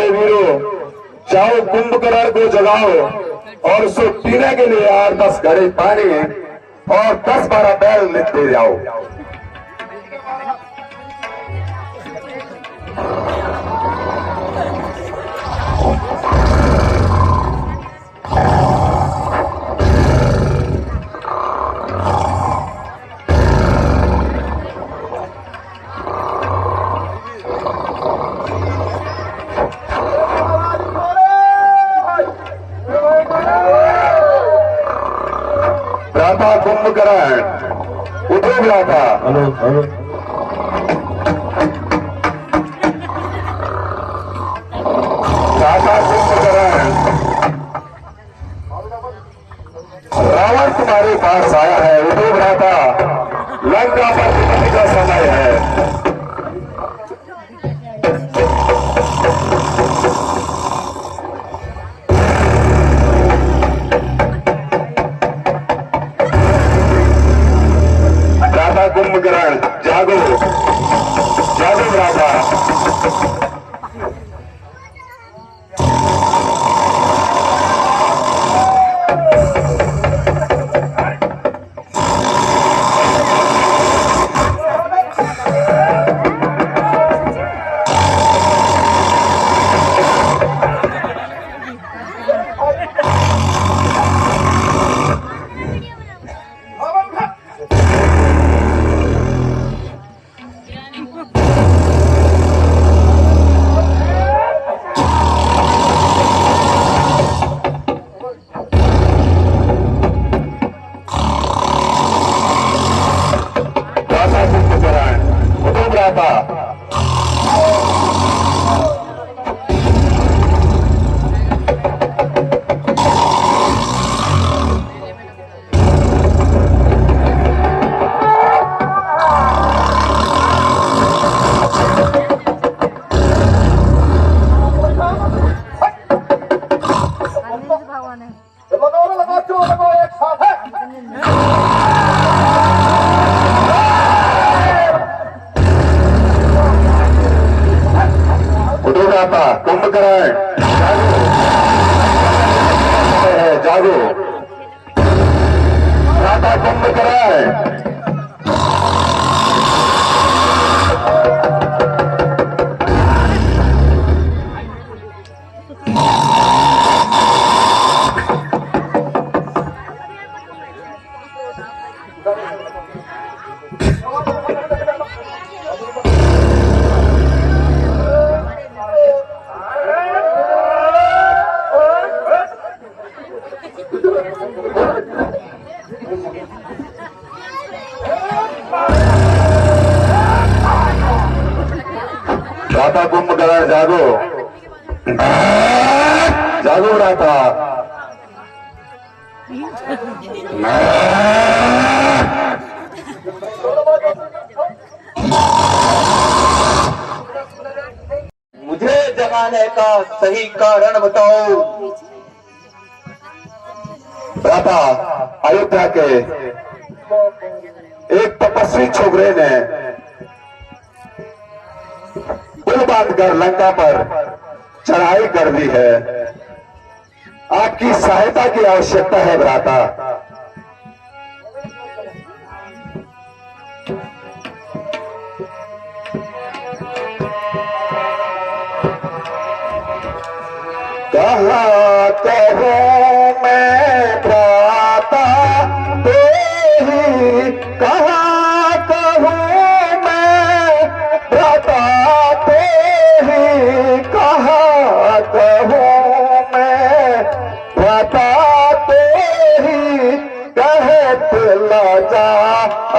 मेरे वीरों, जाओ कुंभकर्ण को जगाओ और उसको पीने के लिए 8-10 घड़े पानी और 10-12 बैल लेते जाओ। भ्राता कुंभकर्ण, उठो भ्राता। Hello hello. भ्राता कुंभकर्ण, रावण तुम्हारे पास आया है। उठो भ्राता, लंका पर निकलने का समय है। कुंभकर्ण जागो, जागो भ्राता। कुंभकर्ण जागो, भ्राता कुंभकर्ण। भ्राता कुंभकर्ण जागो, जागो भ्राता। मुझे जगाने का सही कारण बताओ। भ्राता, अयोध्या के एक तपस्वी छोकरे ने पुल बांधकर लंका पर चढ़ाई कर दी है। आपकी सहायता की आवश्यकता है भ्राता। कहाँ कहूँ मैं भ्राता तो ही, कहाँ कहूँ मैं भ्राता तो ही, कहाँ कहूँ मैं भ्राता तो ही। कहत लजा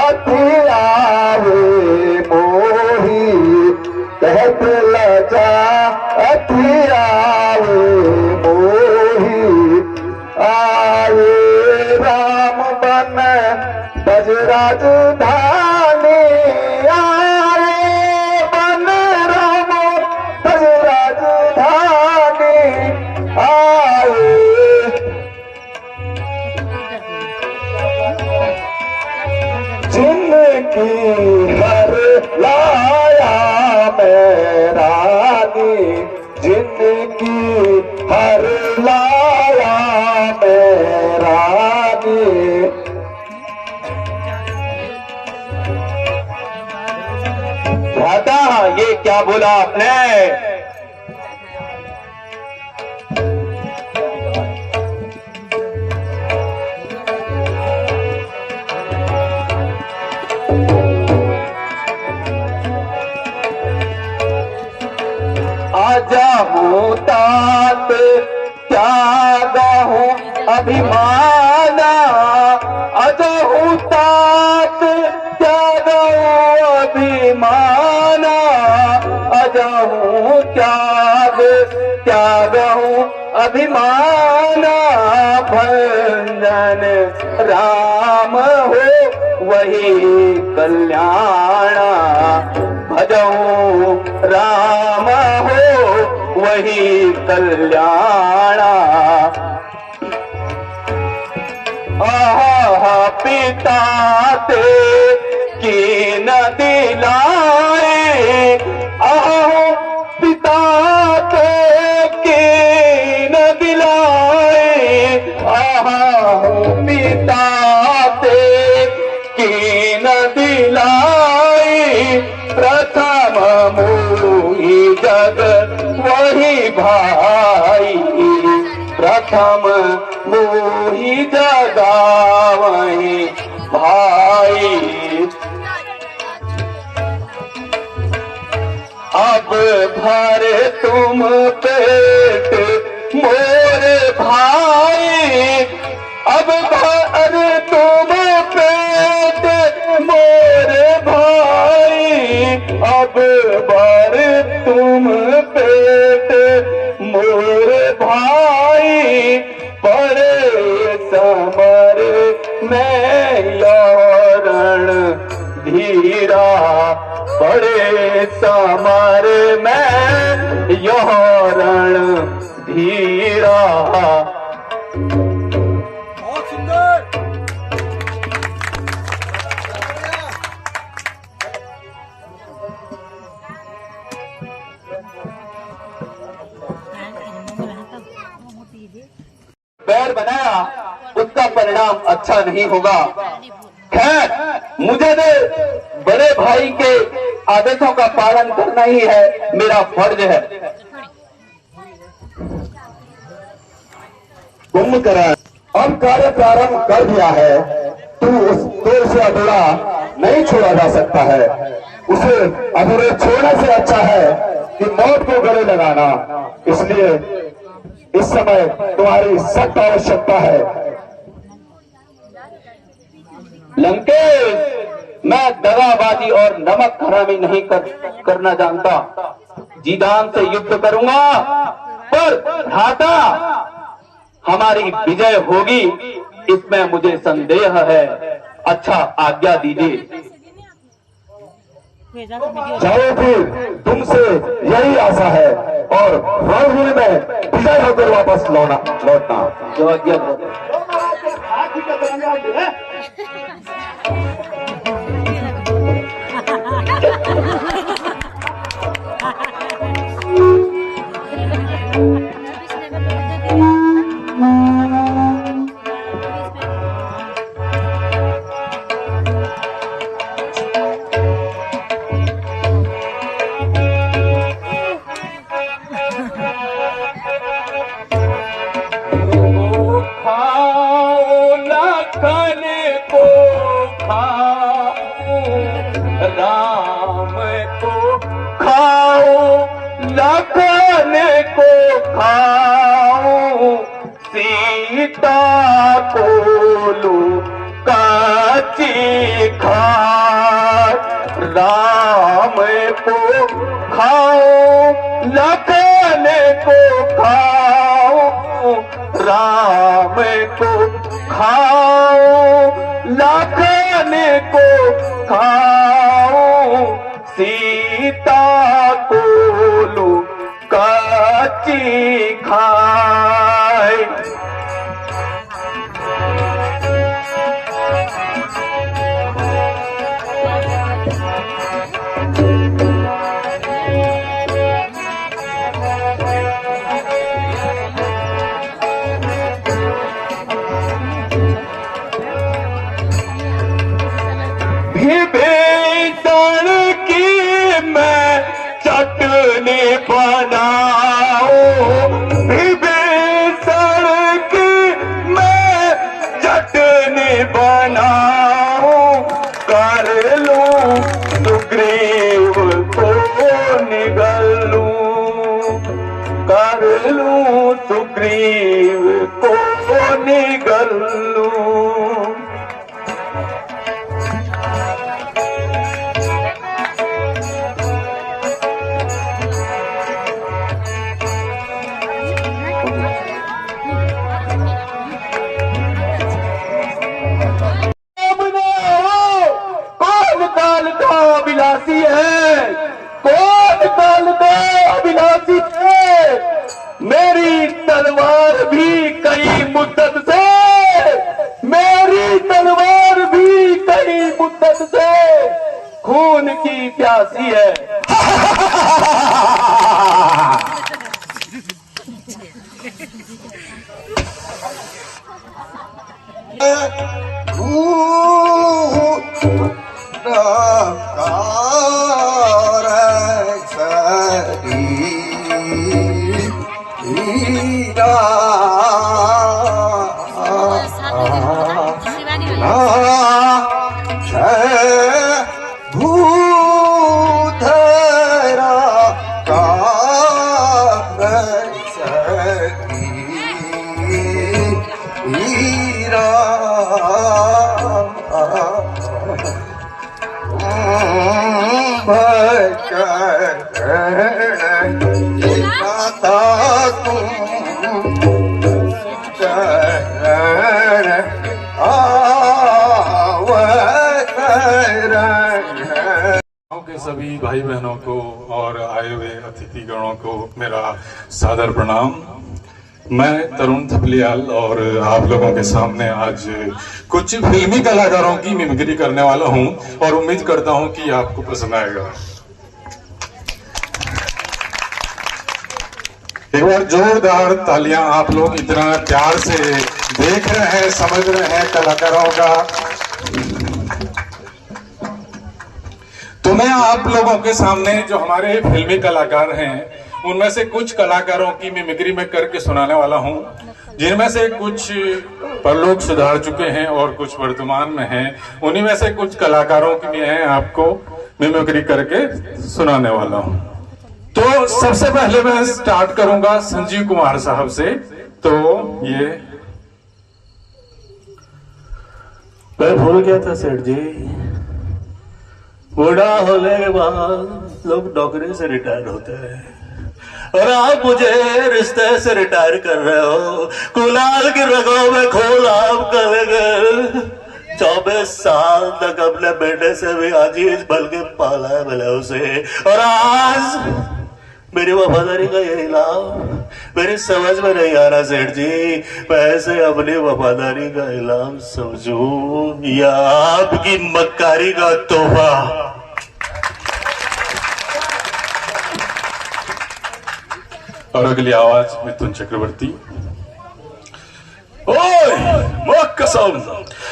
अति आवे मोही, कहत लजा अति आवे मोही। आए राम बन बज राजधानी, आए बन राम बज राजधानी। आए जिनकी हर लाया मेरा जिंदगी हर लाया मेरा भ्राता, ये क्या बोला आपने? आजा हूँ तात त्याग हूँ अभिमाना, आजा हूँ तात त्याग हूँ अभिमाना, आजा हूँ त्याग हूँ अभिमाना। भंजन राम हो वही कल्याणा, भजऊं राम हो वही कल्याणा। आहा पिता ते की न दिलाए, आहो पिता ते की न दिलाए, आहो पिता ते की न दिलाए। प्रथम मोहि जग वही भाई, प्रथम मोहि जगा वही भाई। अब भर तुम पेट मोर भाई, अब भर तुम पेट मोर भाई, अब भर तुम पेट मोर भाई। परे समर में यौरण धीरा, परे समर में यौरण धीरा। बहुत सुंदर। बैर बनाया उसका परिणाम अच्छा नहीं होगा। खैर, मुझे बड़े भाई के आदेशों का पालन करना ही है मेरा फर्ज है। कुंभकर्ण अब कार्य प्रारंभ कर दिया है, तू उसे अधूरा नहीं छोड़ा जा सकता है। उसे अधूरे छोड़ने से अच्छा है कि मौत को गले लगाना। इसलिए इस समय तुम्हारी सख्त आवश्यकता है। लंकेश, मैं दगाबाजी और नमक हरामी नहीं करना जानता। जीदान से युद्ध करूंगा, पर भ्राता हमारी विजय होगी, इसमें मुझे संदेह है। अच्छा, आज्ञा दीजिए। जाओ फिर, तुमसे यही आशा है और रणभूमि में विजय होकर वापस लौटना। जो आज्ञा हो। राम को खाओ, लखन को खाओ, सीता को लो काची खाए। राम को खाओ, लखन को खाओ, राम को खाओ, लखन को खाओ, सीता को लो काची खाए। कर लूं सुग्रीव को निगल लूं। कौन काल का अभिलाषी है, कौन काल का अभिलाषी है, मेरी तलवार भी कई मुद्दत से, मेरी तलवार भी कई मुद्दत से खून की प्यासी है। के सभी भाई बहनों को और आए हुए अतिथिगणों को मेरा सादर प्रणाम। मैं तरुण थपलियाल और आप लोगों के सामने आज कुछ फिल्मी कलाकारों की मिमिक्री करने वाला हूं और उम्मीद करता हूं कि आपको पसंद आएगा। एक बार जोरदार तालियां, आप लोग इतना प्यार से देख रहे हैं, समझ रहे हैं कलाकारों का। तो मैं आप लोगों के सामने जो हमारे फिल्मी कलाकार हैं उनमें से कुछ कलाकारों की मिमिक्री में करके सुनाने वाला हूं, जिनमें से कुछ परलोक सुधार चुके हैं और कुछ वर्तमान में हैं। उन्हीं में से कुछ कलाकारों की मैं आपको मिमिक्री करके सुनाने वाला हूं। तो सबसे पहले मैं स्टार्ट करूंगा संजीव कुमार साहब से। तो ये मैं भूल गया था सेठ जी, बूढ़ा होने के बाद लोग नौकरी से रिटायर होते हैं और आप मुझे रिश्ते से रिटायर कर रहे हो। कुलाल की रगों में खून आप करेंगे। 24 साल तक अपने बेटे से भी अजीज बल के पाला है मैंने उसे, और आज मेरी वफादारी का यही लाभ मेरी समझ में नहीं आ रहा सेठ जी। मैं ऐसे अपनी वफादारी का इलाम समझूं या आपकी मक्कारी का तोहफा। और अगली आवाज मिथुन चक्रवर्ती। ओए मां कसम,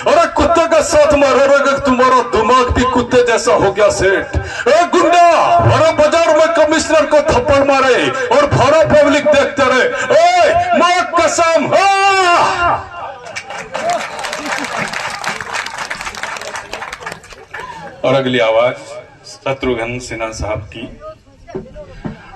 अरे कुत्ते का साथ मारोगे तुम्हारा दिमाग भी कुत्ते जैसा हो गया सेठ। ए गुंडा, भरा बाजार में कमिश्नर को थप्पड़ मारे और भरा पब्लिक देखते रहे। ओए मां कसम। और अगली आवाज शत्रुघ्न सिन्हा साहब की।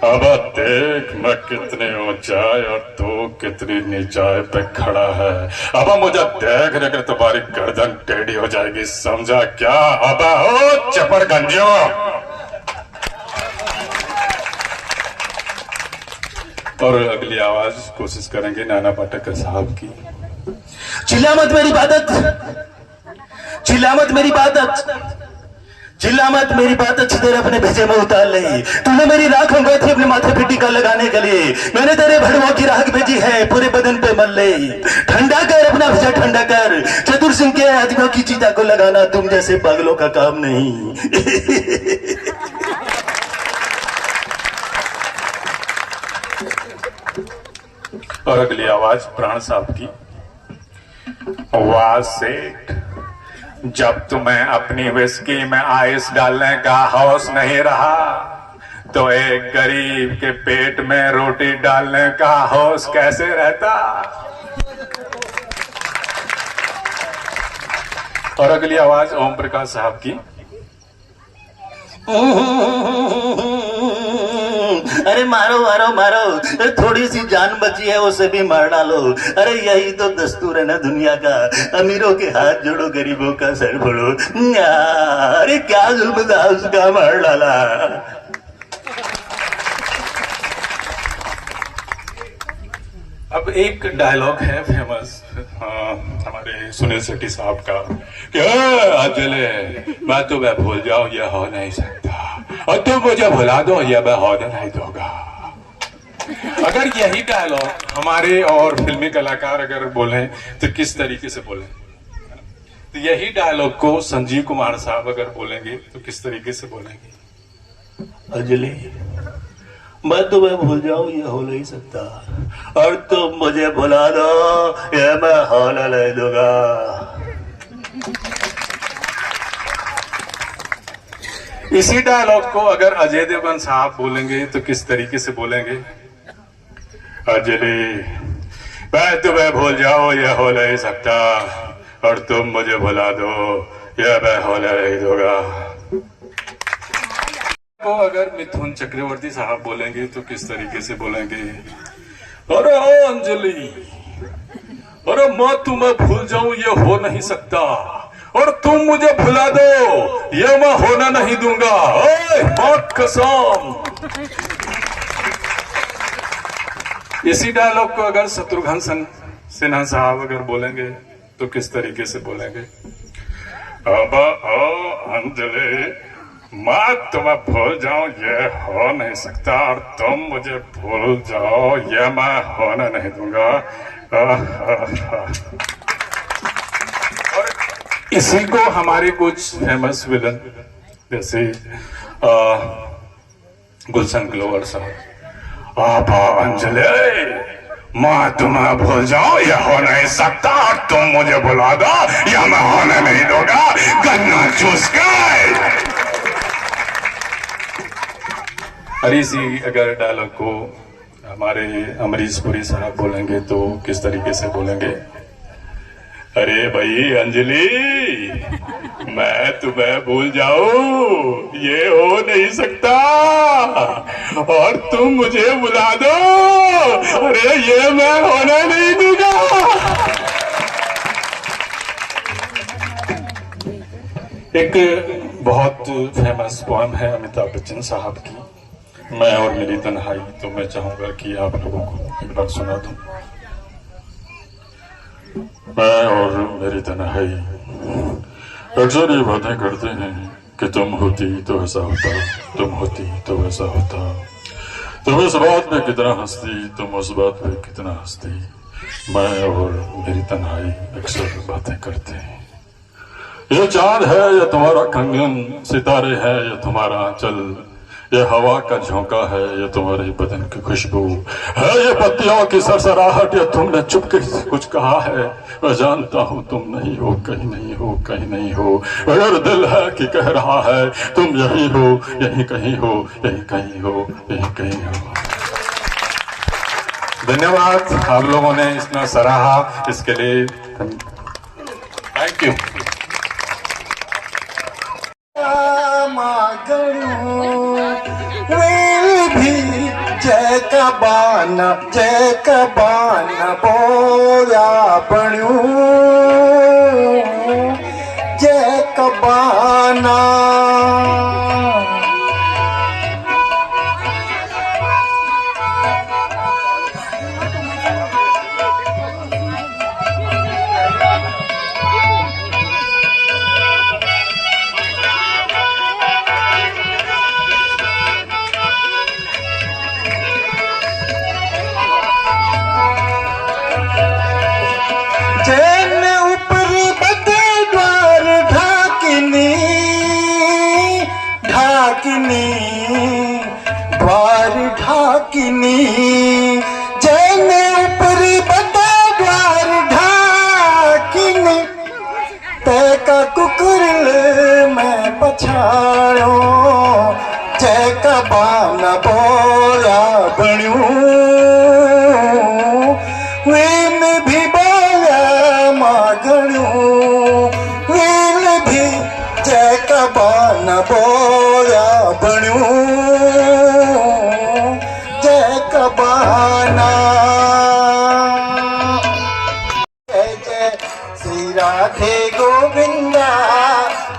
अब देख मैं कितनी ऊंचाई और तू कितनी नीचाई पे खड़ा है। अब मुझे देख रहे तुम्हारी गर्दन टेढ़ी हो जाएगी, समझा क्या? अब हो चपर गंजो। और अगली आवाज कोशिश करेंगे नाना पाटेकर साहब की। चिल्ला मत मेरी बात, चिल्ला मत मेरी बात, चिल्ला मत मेरी बात, अच्छी तरह अपने भेजे में उतार ले। तूने मेरी राख मंगवाई थी अपने माथे पे टीका लगाने के लिए, मैंने तेरे भड़वों की राख भेजी है, पूरे बदन पे मल ले। ठंडा कर अपना भेजा, ठंडा कर। चतुर सिंह के आदमियों की चीता को लगाना तुम जैसे पागलों का काम नहीं। और अगली आवाज प्राण साहब की। वाह सेठ, जब तुम्हें अपनी विस्की में आइस डालने का हौस नहीं रहा तो एक गरीब के पेट में रोटी डालने का हौस कैसे रहता? और अगली आवाज ओम प्रकाश साहब की। अरे मारो मारो मारो, अरे थोड़ी सी जान बची है उसे भी मार डालो। अरे यही तो दस्तूर है ना दुनिया का, अमीरों के हाथ जोड़ो गरीबों का सर फोड़ो। अरे क्या जुल्म था उसका, मार डाला। अब एक डायलॉग है फेमस हमारे सुनील शेट्टी साहब का कि अंजलि मैं तुम्हें भूल जाऊं ये हो नहीं सकता, और तुम मुझे भुला दो ये मैं होने नहीं दूंगा। अगर यही डायलॉग हमारे और फिल्मी कलाकार अगर बोले तो किस तरीके से बोले, तो यही डायलॉग को संजीव कुमार साहब अगर बोलेंगे तो किस तरीके से बोलेंगे? अंजलि मैं तुम्हें भूल जाऊं ये हो नहीं सकता, और तुम मुझे भुला दो ये मैं होने नहीं दूंगा। इसी डायलॉग को अगर अजय देवगन साहब बोलेंगे तो किस तरीके से बोलेंगे? अंजलि मैं तुम्हें भूल जाऊं ये हो नहीं सकता, और तुम मुझे भुला दो ये मैं होने नहीं दूंगा। को अगर मिथुन चक्रवर्ती साहब बोलेंगे तो किस तरीके से बोलेंगे? अरे ओ अंजलि, अरे मैं तुम्हें भूल जाऊं ये हो नहीं सकता, और तुम मुझे भुला दो ये मैं होना नहीं दूंगा। ओए मौत कसम। इसी डायलॉग को अगर शत्रुघ्न सिन्हा साहब अगर बोलेंगे तो किस तरीके से बोलेंगे? अब ओ अंजलि मैं तुम्हें भूल जाऊं ये हो नहीं सकता, और तुम मुझे भूल जाओ ये मैं होने नहीं दूंगा। और इसी को हमारे कुछ फेमस विलन जैसे गुलशन ग्लोवर साहब, आप अंजलि मैं तुम्हें भूल जाऊं ये हो नहीं सकता, और तुम मुझे भुला दो ये मैं होने नहीं दूंगा। गन्ना चूस के। और इसी अगर डायलॉग को हमारे अमरीश पुरी साहब बोलेंगे तो किस तरीके से बोलेंगे? अरे भाई अंजलि मैं तुम्हें भूल जाऊं ये हो नहीं सकता, और तुम मुझे भुला दो अरे ये मैं होने नहीं दूंगा। एक बहुत फेमस पोएम है अमिताभ बच्चन साहब की, मैं और मेरी तन्हाई, तो मैं चाहूंगा कि आप लोगों को एक बार सुना दूं। मैं और मेरी तन्हाई अक्सर ये बातें करते हैं कि तुम होती तो ऐसा होता, तुम होती तो वैसा होता, तुम इस बात में कितना हंसती, तुम उस बात में कितना हंसती। मैं और मेरी तन्हाई अक्सर बातें करते हैं। ये चांद है या तुम्हारा कंगन, सितारे है या तुम्हारा आंचल, ये हवा का झोंका है या तुम्हारे बदन की खुशबू है, ये पत्तियों की सरसराहट या तुमने चुपके से कुछ कहा है। मैं जानता हूं तुम नहीं हो, कहीं नहीं हो, कहीं नहीं हो, मगर दिल है कि कह रहा है तुम यही हो, यही कहीं हो, यही कहीं हो, यही कहीं हो। धन्यवाद आप लोगों ने इतना सराहा, इसके लिए थैंक यू। जय कबान बोया बण्यू, जय कबाना जय कबाना। जय जय श्री राधे गोविंदा,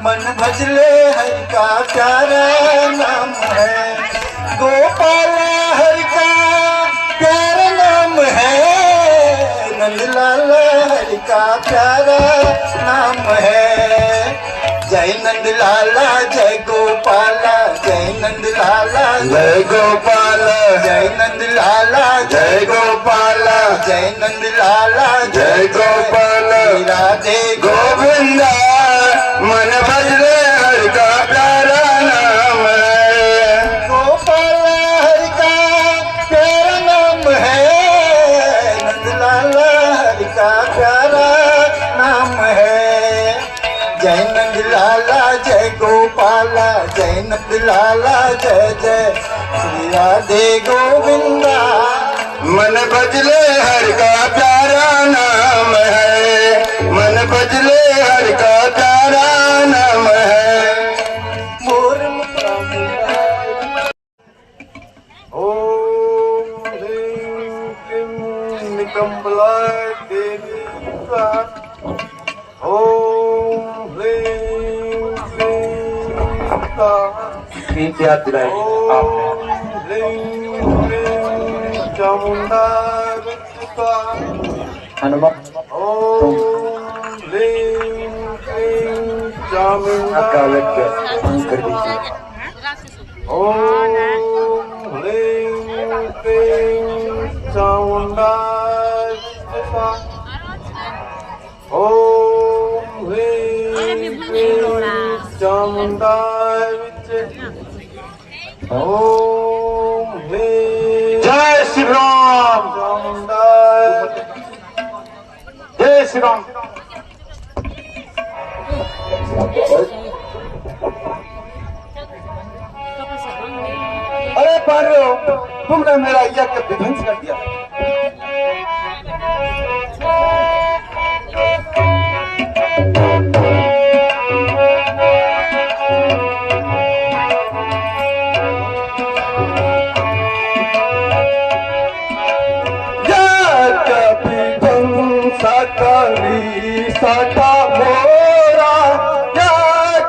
मन भजले हरि का प्यारा नाम है। गोपाल हरि का प्यारा नाम है, नंदलाल हरि का प्यारा नाम है। जय नंदलाला जय गोपाला, जय नंदलाला जय गोपाल, जय नंदलाला जय गोपाल, जय नंदलाला जय गोपाल, राधे गोविंदा मन भजले हरि का प्यारा नाम है। गोपाल हरि का प्यारा नाम है, नंदलाला हरि का प्यारा नाम है। जय नंदलाला जय गोपाला, जय नंदलाला जय जय श्री राधे गोविंदा। मन भजले हरि का प्यारा नाम है, मन भजले हरि का प्यारा नाम है। मोर ओम ह्रीं क्लीं निकम्बलाय देवी स्वाहा। ओम ह्रीं क्लीं स्वाहा। ठीक याद दिलाई आपने। ओम ह्रीं क्लीं चामुंडा स्वाहा। हनुमान ओम ह्रीं क्लीं चामुंडा आपका लक्ष्य कर दीजिए। ओम ह्रीं क्लीं चामुंडा स्वाहा। ओम ह्रीं क्लीं चामुंडा ओम ह्रीं जय श्री राम, चामुंडा जय श्री राम। अरे पार्यो, तुमने मेरा यज्ञ विध्वंस कर दिया। साटा मोरा या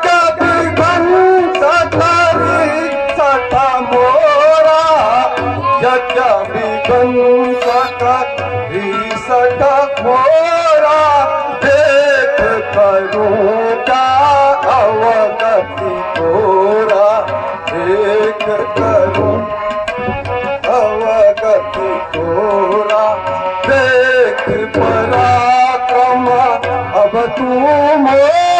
कभी बन सतारी साटा मोरा या कभी बन सतारी साटा मोरा। देख करूं क्या अवगति गोरा, देख करूं अवगति गोरा। देख पराक्रम अब तू मोरा।